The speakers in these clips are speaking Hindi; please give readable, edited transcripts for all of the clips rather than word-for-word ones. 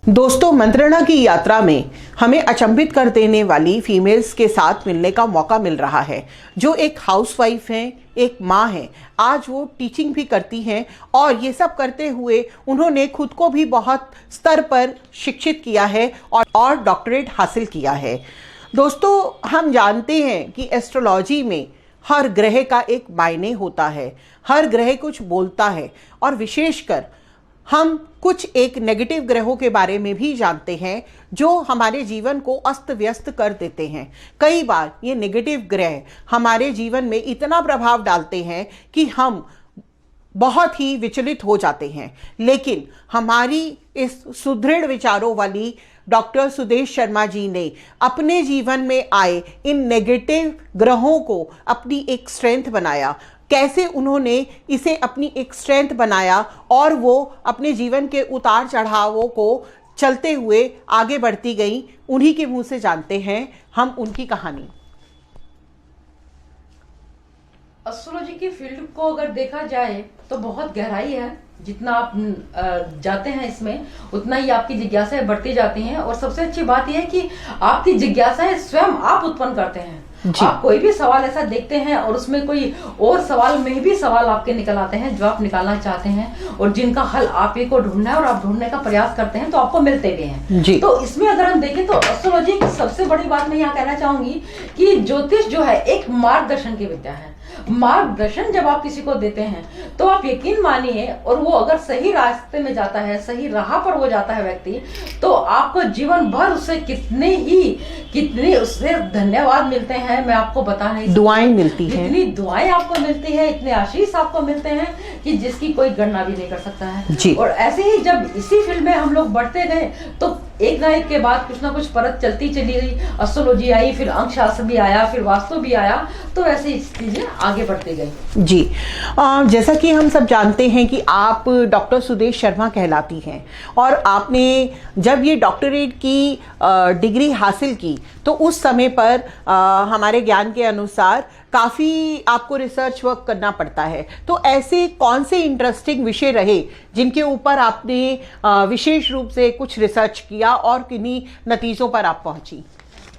दोस्तों, मंत्रणा की यात्रा में हमें अचंभित कर देने वाली फीमेल्स के साथ मिलने का मौका मिल रहा है, जो एक हाउसवाइफ हैं, एक माँ हैं। आज वो टीचिंग भी करती हैं और ये सब करते हुए उन्होंने खुद को भी बहुत स्तर पर शिक्षित किया है और डॉक्टरेट हासिल किया है। दोस्तों, हम जानते हैं कि एस्ट्रोलॉजी में हर ग्रह का एक मायने होता है, हर ग्रह कुछ बोलता है और विशेषकर हम कुछ एक नेगेटिव ग्रहों के बारे में भी जानते हैं जो हमारे जीवन को अस्त व्यस्त कर देते हैं। कई बार ये नेगेटिव ग्रह हमारे जीवन में इतना प्रभाव डालते हैं कि हम बहुत ही विचलित हो जाते हैं, लेकिन हमारी इस सुदृढ़ विचारों वाली डॉक्टर सुदेश शर्मा जी ने अपने जीवन में आए इन नेगेटिव ग्रहों को अपनी एक स्ट्रेंथ बनाया। कैसे उन्होंने इसे अपनी एक स्ट्रेंथ बनाया और वो अपने जीवन के उतार चढ़ावों को चलते हुए आगे बढ़ती गई, उन्हीं के मुंह से जानते हैं हम उनकी कहानी। एस्ट्रोलॉजी की फील्ड को अगर देखा जाए तो बहुत गहराई है। जितना आप जाते हैं इसमें, उतना ही आपकी जिज्ञासाएं बढ़ती जाती हैं। और सबसे अच्छी बात यह है कि आपकी जिज्ञासाएं स्वयं आप उत्पन्न करते हैं। आप कोई भी सवाल ऐसा देखते हैं और उसमें कोई और सवाल में भी सवाल आपके निकल आते हैं जो आप निकालना चाहते हैं और जिनका हल आप ही को ढूंढना है और आप ढूंढने का प्रयास करते हैं तो आपको मिलते भी हैं। तो इसमें अगर हम देखें तो एस्ट्रोलॉजी की सबसे बड़ी बात मैं यहाँ कहना चाहूंगी कि ज्योतिष जो है एक मार्गदर्शन की विद्या है। मार्गदर्शन जब आप किसी को देते हैं तो आप यकीन मानिए, और वो अगर सही रास्ते में जाता है, सही राह पर वो जाता है व्यक्ति, तो आपको जीवन भर उससे कितने उससे धन्यवाद मिलते हैं मैं आपको बता नहीं, दुआएं मिलती हैं, इतनी दुआएं आपको मिलती है, इतने आशीष आपको मिलते हैं कि जिसकी कोई गणना भी नहीं कर सकता है। और ऐसे ही जब इसी फील्ड में हम लोग बढ़ते गए तो एक ना एक के बाद कुछ ना कुछ परत चलती चली गई। एस्ट्रोलॉजी आई, फिर अंकशास्त्र भी आया, फिर वास्तु भी आया, तो ऐसे चीजें आगे बढ़ती गई। जी, जैसा कि हम सब जानते हैं कि आप डॉक्टर सुदेश शर्मा कहलाती हैं और आपने जब ये डॉक्टरेट की डिग्री हासिल की तो उस समय पर हमारे ज्ञान के अनुसार काफ़ी आपको रिसर्च वर्क करना पड़ता है। तो ऐसे कौन से इंटरेस्टिंग विषय रहे जिनके ऊपर आपने विशेष रूप से कुछ रिसर्च किया और किन्हीं नतीजों पर आप पहुंची?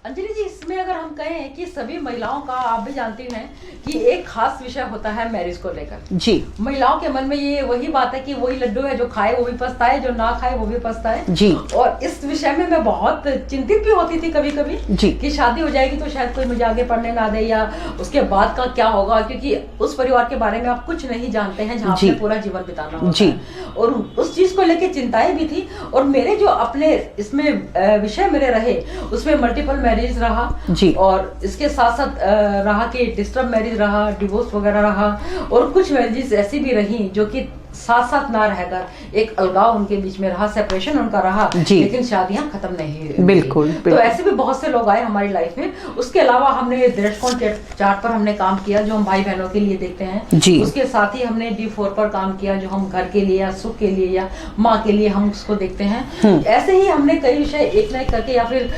अंजलि जी, इसमें अगर हम कहें कि सभी महिलाओं का, आप भी जानती हैं कि एक खास विषय होता है मैरिज को लेकर। जी, महिलाओं के मन में ये वही बात है कि वही लड्डू है, जो खाए वो भी पछताए, जो ना खाए वो भी पछताए। जी। और इस विषय में मैं बहुत चिंतित भी होती थी कभी कभी जी, कि शादी हो जाएगी तो शायद कोई मुझे आगे पढ़ने ना दे, या उसके बाद का क्या होगा, क्योंकि उस परिवार के बारे में आप कुछ नहीं जानते हैं जहाँ पे पूरा जीवन बिताना होता है। और उस चीज को लेकर चिंताएं भी थी। और मेरे जो अपने इसमें विषय मेरे रहे, उसमें मल्टीपल मैरिज रहा जी, और इसके साथ साथ रहा कि डिस्टर्ब मैरिज रहा, डिवोर्स वगैरह रहा, और कुछ मैरिजेस ऐसी भी रही जो कि साथ साथ ना रहकर एक अलगाव उनके बीच में रहा, सेपरेशन उनका रहा, लेकिन शादियां खत्म नहीं हुई। बिल्कुल। तो ऐसे भी बहुत से लोग आए हमारी लाइफ में। उसके अलावा हमने दृष्टिकोण चार्ट पर हमने काम किया जो हम भाई बहनों के लिए देखते हैं जी। उसके साथ ही हमने D4 पर काम किया जो हम घर के लिए या सुख के लिए या माँ के लिए हम उसको देखते हैं। ऐसे ही हमने कई विषय एक न एक करके, या फिर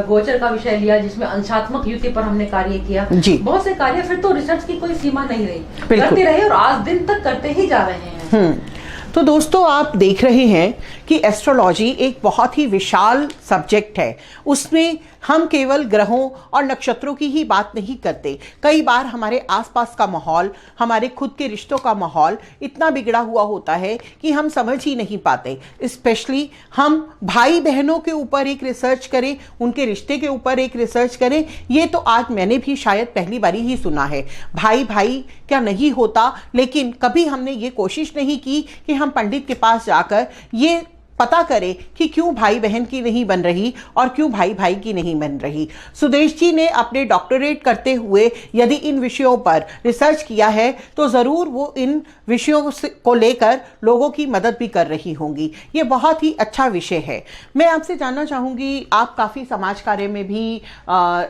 गोचर का विषय लिया जिसमें अंशात्मक युति पर हमने कार्य किया, बहुत से कार्य। फिर तो रिसर्च की कोई सीमा नहीं रही, करते रहे और आज दिन तक करते ही जा रहे हैं। तो दोस्तों, आप देख रहे हैं कि एस्ट्रोलॉजी एक बहुत ही विशाल सब्जेक्ट है। उसमें हम केवल ग्रहों और नक्षत्रों की ही बात नहीं करते। कई बार हमारे आसपास का माहौल, हमारे खुद के रिश्तों का माहौल इतना बिगड़ा हुआ होता है कि हम समझ ही नहीं पाते। स्पेशली हम भाई बहनों के ऊपर एक रिसर्च करें, उनके रिश्ते के ऊपर एक रिसर्च करें, ये तो आज मैंने भी शायद पहली बारी ही सुना है। भाई भाई क्या नहीं होता, लेकिन कभी हमने ये कोशिश नहीं की कि हम पंडित के पास जाकर ये पता करें कि क्यों भाई बहन की नहीं बन रही और क्यों भाई भाई की नहीं बन रही। सुदेश जी ने अपने डॉक्टरेट करते हुए यदि इन विषयों पर रिसर्च किया है तो ज़रूर वो इन विषयों को लेकर लोगों की मदद भी कर रही होंगी। ये बहुत ही अच्छा विषय है। मैं आपसे जानना चाहूँगी, आप काफ़ी समाज कार्य में भी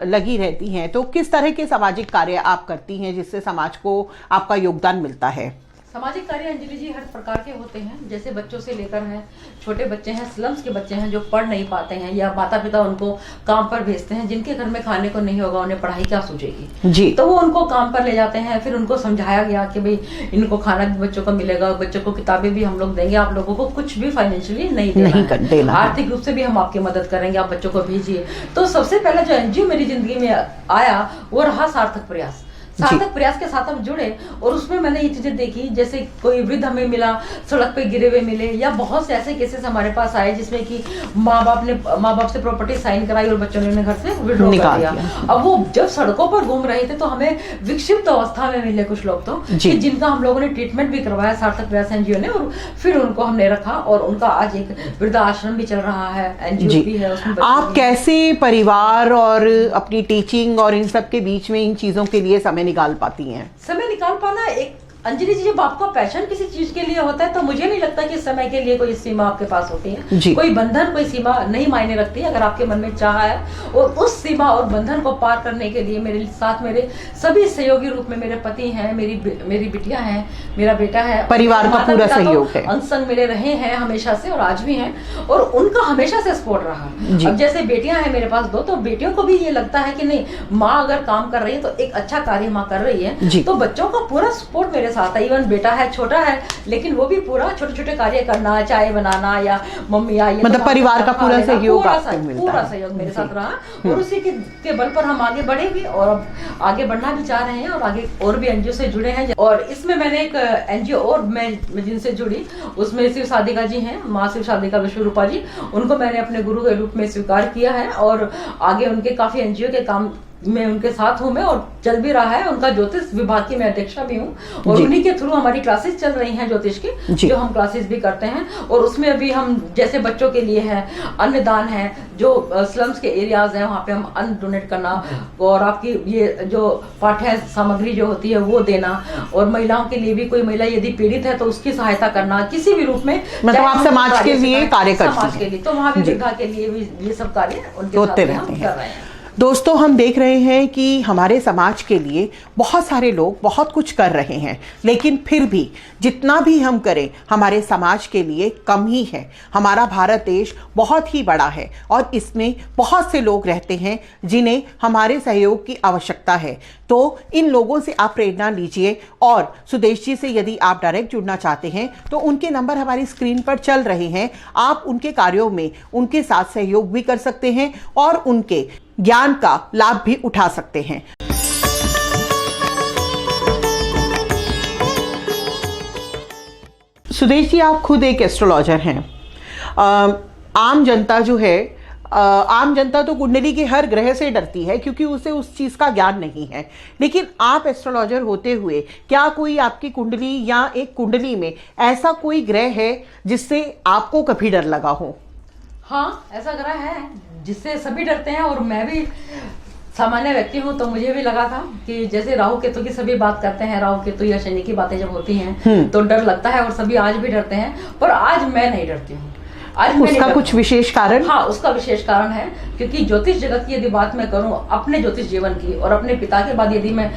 लगी रहती हैं, तो किस तरह के सामाजिक कार्य आप करती हैं जिससे समाज को आपका योगदान मिलता है? सामाजिक कार्य अंजलि जी हर प्रकार के होते हैं, जैसे बच्चों से लेकर हैं, छोटे बच्चे हैं, स्लम्स के बच्चे हैं जो पढ़ नहीं पाते हैं या माता पिता उनको काम पर भेजते हैं, जिनके घर में खाने को नहीं होगा, उन्हें पढ़ाई क्या सूझेगी जी। तो वो उनको काम पर ले जाते हैं। फिर उनको समझाया गया कि भाई इनको खाना भी बच्चों को मिलेगा, बच्चों को किताबें भी हम लोग देंगे, आप लोगों को कुछ भी फाइनेंशियली नहीं देना है, आर्थिक रूप से भी हम आपकी मदद करेंगे, आप बच्चों को भेजिए। तो सबसे पहला जो एनजीओ मेरी जिंदगी में आया वो रहा सार्थक प्रयास। सार्थक प्रयास के साथ हम जुड़े और उसमें मैंने ये चीजें देखी, जैसे कोई वृद्ध हमें मिला, सड़क पे गिरे हुए मिले, या बहुत से ऐसे केसेस हमारे पास आए जिसमें कि माँ बाप से प्रॉपर्टी साइन कराई और बच्चों ने उन्हें घर से विड्रॉ कर दिया। अब वो जब सड़कों पर घूम रहे थे तो हमें विक्षिप्त अवस्था में मिले कुछ लोग तो कि जिनका हम लोगों ने ट्रीटमेंट भी करवाया सार्थक प्रयास एनजीओ ने, और फिर उनको हमने रखा और उनका आज एक वृद्धाश्रम भी चल रहा है, एनजीओ भी है उसमें। आप कैसे परिवार और अपनी टीचिंग और इन सब के बीच में इन चीजों के लिए समय निकाल पाती हैं? समय निकाल पाना एक अंजलि जी, जब आपका पैशन किसी चीज के लिए होता है तो मुझे नहीं लगता कि समय के लिए कोई सीमा आपके पास होती है, कोई बंधन कोई सीमा नहीं मायने रखती है। अगर आपके मन में चाह है और उस सीमा और बंधन को पार करने के लिए मेरे साथ मेरे सभी सहयोगी रूप में मेरे पति हैं, मेरी बिटिया हैं, मेरा बेटा है, परिवार का पूरा सहयोग है, अंग संग मेरे रहे हैं हमेशा से और आज भी हैं, और उनका हमेशा से सपोर्ट रहा। अब जैसे बेटियां हैं मेरे पास 2, तो बेटियों को भी ये लगता है कि नहीं, माँ अगर काम कर रही है तो एक अच्छा कार्य माँ कर रही है, तो बच्चों का पूरा सपोर्ट मेरे साथ है। इवन बेटा है, छोटा है, लेकिन वो भी पूरा छोटे छोटे कार्य करना, चाय बनाना या मम्मी आई, मतलब परिवार का पूरा सहयोग पूरा सहयोग मेरे साथ रहा और उसी के बल पर हम आगे बढ़े भी और अब आगे बढ़ना भी चाह रहे हैं और आगे और भी एनजीओ से जुड़े हैं। और इसमें मैंने एक एनजीओ और मैं जिनसे जुड़ी उसमें शिव साधिका जी हैं, माँ शिव साधिका विश्वरूपा जी, उनको मैंने अपने गुरु के रूप में स्वीकार किया है और आगे उनके काफी एनजीओ के काम मैं उनके साथ हूँ मैं और चल भी रहा है। उनका ज्योतिष विभाग की मैं अध्यक्षा भी हूँ और उन्हीं के थ्रू हमारी क्लासेस चल रही हैं ज्योतिष की, जो हम क्लासेस भी करते हैं। और उसमें अभी हम जैसे बच्चों के लिए है अन्नदान है, जो स्लम्स के एरियाज हैं वहाँ पे हम अन्न डोनेट करना और आपकी ये जो पाठ्य सामग्री जो होती है वो देना, और महिलाओं के लिए भी कोई महिला यदि पीड़ित है तो उसकी सहायता करना किसी भी रूप में, मतलब आप समाज के लिए कार्य करते हैं, समाज के लिए, तो वहाँ भी वृद्धा के लिए भी ये सब कार्य उनके साथ हम कर रहे हैं। दोस्तों, हम देख रहे हैं कि हमारे समाज के लिए बहुत सारे लोग बहुत कुछ कर रहे हैं, लेकिन फिर भी जितना भी हम करें हमारे समाज के लिए कम ही है। हमारा भारत देश बहुत ही बड़ा है और इसमें बहुत से लोग रहते हैं जिन्हें हमारे सहयोग की आवश्यकता है। तो इन लोगों से आप प्रेरणा लीजिए और सुदेश जी से यदि आप डायरेक्ट जुड़ना चाहते हैं तो उनके नंबर हमारी स्क्रीन पर चल रहे हैं। आप उनके कार्यों में उनके साथ सहयोग भी कर सकते हैं और उनके ज्ञान का लाभ भी उठा सकते हैं। सुदेश जी, आप खुद एक एस्ट्रोलॉजर हैं। आम जनता जो है, आम जनता तो कुंडली के हर ग्रह से डरती है क्योंकि उसे उस चीज़ का ज्ञान नहीं है, लेकिन आप एस्ट्रोलॉजर होते हुए क्या कोई आपकी कुंडली या एक कुंडली में ऐसा कोई ग्रह है जिससे आपको कभी डर लगा हो? हाँ, ऐसा ग्रह है जिससे सभी डरते हैं और मैं भी सामान्य व्यक्ति हूँ, तो मुझे भी लगा था कि जैसे राहु केतु की सभी बात करते हैं, राहु केतु या शनि की बातें जब होती हैं तो डर लगता है और सभी आज भी डरते हैं, पर आज मैं नहीं डरती हूँ। आज उसका कुछ विशेष कारण? हाँ, उसका विशेष कारण है क्योंकि ज्योतिष जगत की यदि बात मैं करूं अपने ज्योतिष जीवन की और अपने पिता के बाद यदि मैं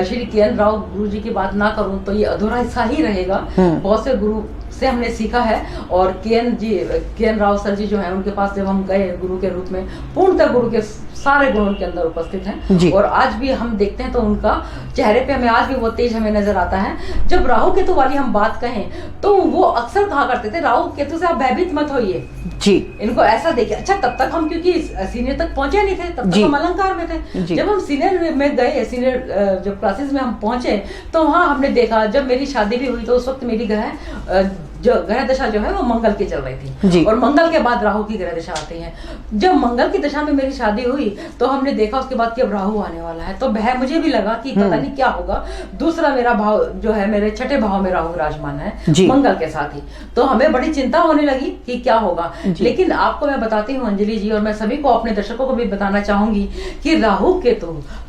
श्री के.एन. राव गुरु जी की बात ना करूं तो ये अधूरा हिस्सा ही रहेगा। बहुत से गुरु से हमने सीखा है और के.एन. राव सर जी जो है उनके पास जब हम गए गुरु के रूप में, पूर्णतः गुरु के सारे गुण उनके अंदर उपस्थित हैं और आज भी हम देखते हैं तो उनका चेहरे पे हमें आज भी वो तेज हमें नजर आता है। जब राहु केतु वाली हम बात कहें तो वो अक्सर कहा करते थे राहु केतु से आप भयभीत मत होइए जी, इनको ऐसा देखिए। अच्छा, तब तक हम क्योंकि सीनियर तक पहुंचे नहीं थे, तब तक हम अलंकार में थे। जब हम सीनियर में गए, सीनियर जब क्लासेस में हम पहुंचे तो वहाँ हमने देखा, जब मेरी शादी भी हुई तो उस वक्त मेरी ग्रह दशा जो है वो मंगल की चल रही थी और मंगल के बाद राहु की ग्रह दशा आती है। जब मंगल की दशा में मेरी शादी हुई तो हमने देखा उसके बाद कि अब राहु आने वाला है, तो भय मुझे भी लगा कि पता नहीं क्या होगा। दूसरा मेरा भाव जो है, मेरे छठे भाव में राहु विराजमान है मंगल के साथ ही, तो हमें बड़ी चिंता होने लगी कि क्या होगा। लेकिन आपको मैं बताती हूँ अंजलि जी, और मैं सभी को अपने दर्शकों को भी बताना चाहूंगी कि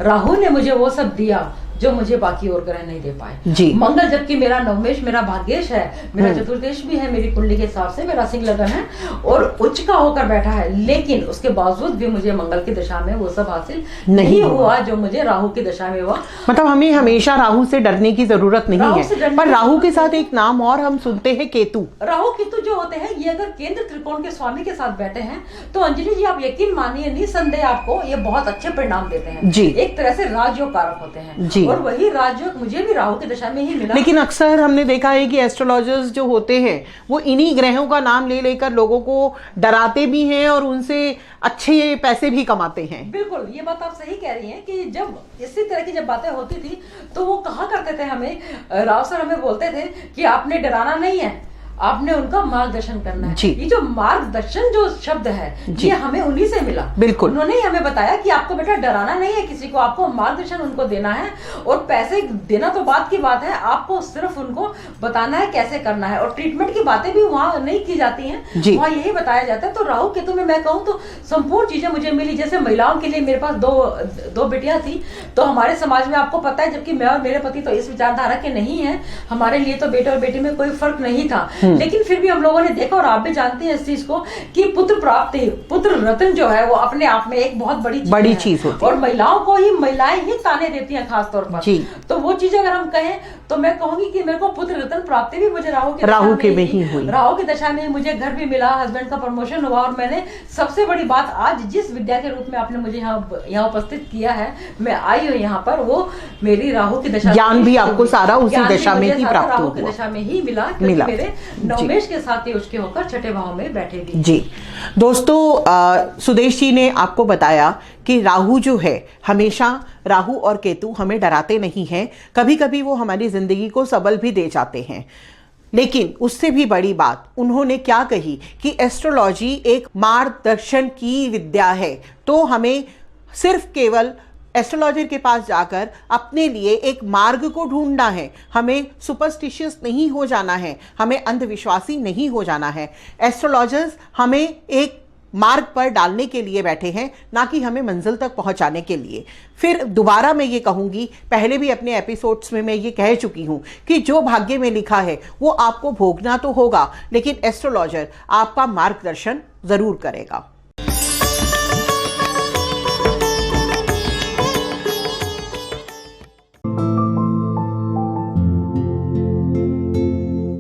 राहु ने मुझे वो सब दिया जो मुझे बाकी और ग्रह नहीं दे पाए। जी। मंगल जबकि मेरा नवमेश, मेरा भाग्येश है, मेरा चतुर्देश भी है, मेरी कुंडली के हिसाब से मेरा सिंह लगन है और उच्च का होकर बैठा है, लेकिन उसके बावजूद भी मुझे मंगल की दशा में वो सब हासिल नहीं हुआ जो मुझे राहु की दशा में हुआ। मतलब हमें हमेशा राहु से डरने की जरूरत नहीं है, पर राहु के साथ एक नाम और हम सुनते हैं, केतु। राहु केतु जो होते हैं ये अगर केंद्र त्रिकोण के स्वामी के साथ बैठे हैं तो अंजलि जी आप यकीन मानिए निसंदेह आपको ये बहुत अच्छे परिणाम देते हैं जी। एक तरह से राजयोग कारक होते हैं जी। और वही राजयोग मुझे भी राहु की दशा में ही मिला। लेकिन अक्सर हमने देखा है कि एस्ट्रोलॉजर्स जो होते हैं वो इन्हीं ग्रहों का नाम ले लेकर लोगों को डराते भी हैं और उनसे अच्छे पैसे भी कमाते हैं। बिल्कुल, ये बात आप सही कह रही हैं कि जब इसी तरह की जब बातें होती थी तो वो कहा करते थे हमें, राव सर हमें बोलते थे कि आपने डराना नहीं है, आपने उनका मार्गदर्शन करना है। ये जो मार्गदर्शन जो शब्द है ये हमें उन्हीं से मिला। बिल्कुल, उन्होंने ही हमें बताया कि आपको बेटा डराना नहीं है किसी को, आपको मार्गदर्शन उनको देना है और पैसे देना तो बात की बात है, आपको सिर्फ उनको बताना है कैसे करना है। और ट्रीटमेंट की बातें भी वहाँ नहीं की जाती हैं, वहाँ यही बताया जाता है। तो राहु केतु में मैं कहूँ तो संपूर्ण चीजें मुझे मिली। जैसे महिलाओं के लिए मेरे पास दो बेटियां थी, तो हमारे समाज में आपको पता है जबकि मैं और मेरे पति तो इस विचारधारा के नहीं है, हमारे लिए तो बेटे और बेटी में कोई फर्क नहीं था, लेकिन फिर भी हम लोगों ने देखा और आप भी जानते हैं इस चीज को कि पुत्र प्राप्ति, पुत्र रत्न जो है वो अपने आप में एक बहुत बड़ी चीज होती है और महिलाओं को ही महिलाएं ही ताने देती हैं खास तौर पर। तो वो चीज अगर हम कहें तो मैं कहूंगी कि मेरे को पुत्र रत्न प्राप्ति भी मुझे राहु के में ही हुई। राहु की दशा में मुझे घर भी मिला, हस्बैंड का प्रमोशन हुआ और मैंने सबसे बड़ी बात आज जिस विद्या के रूप में आपने मुझे यहाँ उपस्थित किया है, मैं आई हूँ यहाँ पर, वो मेरी राहु की दशा, ज्ञान भी आपको सारा उसी दशा में ही प्राप्त हुआ, राहु की दशा में ही मिला, क्योंकि मेरे नवमेश के साथ ही उसके होकर छठे भाव में बैठे भी। जी दोस्तों, सुदेश जी ने आपको बताया कि राहु जो है हमेशा, राहु और केतु हमें डराते नहीं हैं, कभी कभी वो हमारी जिंदगी को सबल भी दे जाते हैं। लेकिन उससे भी बड़ी बात उन्होंने क्या कही कि एस्ट्रोलॉजी एक मार्गदर्शन की विद्या है, तो हमें सिर्फ केवल एस्ट्रोलॉजर के पास जाकर अपने लिए एक मार्ग को ढूंढना है, हमें सुपरस्टिशियस नहीं हो जाना है, हमें अंधविश्वासी नहीं हो जाना है। एस्ट्रोलॉजर्स हमें एक मार्ग पर डालने के लिए बैठे हैं, ना कि हमें मंजिल तक पहुंचाने के लिए। फिर दोबारा मैं ये कहूंगी, पहले भी अपने एपिसोड्स में मैं ये कह चुकी हूं कि जो भाग्य में लिखा है वो आपको भोगना तो होगा, लेकिन एस्ट्रोलॉजर आपका मार्गदर्शन जरूर करेगा।